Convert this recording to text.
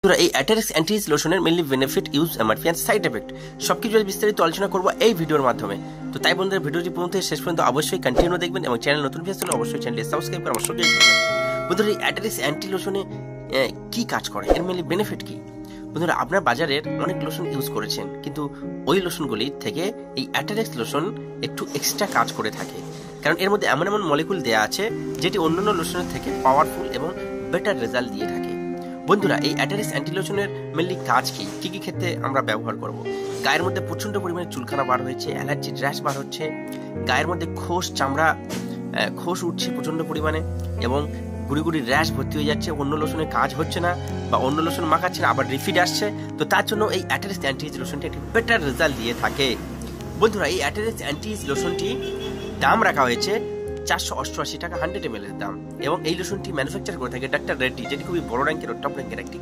এই অ্যাটারিক্স অ্যান্টিজ লোশনের mainly benefit, use, MRP and side effect সবকিছু বিস্তারিত আলোচনা করবো এই ভিডিওর মাধ্যমে। তো তাই বন্ধুরা ভিডিওটি পর্যন্ত শেষ পর্যন্ত অবশ্যই কন্টিনিউ দেখবেন এবং চ্যানেল নতুন ভিউয়ার্স হলে অবশ্যই চ্যানেলটি সাবস্ক্রাইব করে অবশ্যই বন্ধুরা এই অ্যাটারিক্স অ্যান্টি লোশনে কি কাজ করে, এর মেনলি বেনিফিট কি? বন্ধুরা আপনার বাজারের অনেক লোশন ইউজ করেছেন, কিন্তু ওই লোশনগুলির থেকে এই অ্যাটারিক্স লোশন একটু এক্সট্রা কাজ করে থাকে, কারণ এর মধ্যে এমন এমন মলিকুল দেওয়া আছে যেটি অন্যান্য লোশনের থেকে পাওয়ারফুল এবং বেটার রেজাল্ট দিয়ে থাকে। বন্ধুরা এই অ্যাটারিক্স অ্যান্টি লোশনের মেনলি কাজ কি কি ক্ষেত্রে আমরা ব্যবহার করব? গায়ের মধ্যে প্রচন্ড পরিমাণে চুলখানা বার হয়েছে, অ্যালার্জি র্যাশ বার হচ্ছে, গায়ের মধ্যে খোস উঠছে প্রচন্ড পরিমাণে এবং গুড়ি গুড়ি র্যাশ ভর্তি হয়ে যাচ্ছে, অন্য লোশনে কাজ হচ্ছে না বা অন্য লোশন মাখাচ্ছে না, আবার রিফিড আসছে। তো তার জন্য এই অ্যাটারিক্স অ্যান্টিজ লোশনটি একটি বেটার রেজাল্ট দিয়ে থাকে। বন্ধুরা এই অ্যাটারিক্স অ্যান্টিজ লোশনটি দাম রাখা হয়েছে 488 টাকা 100 ml এর দাম, এবং এই লোশনটি ম্যানুফ্যাকচার করে থাকে ডাক্তার রেড্ডি, যেটি খুবই বড় র্যাঙ্কের ও টপ র্যাঙ্কের একটি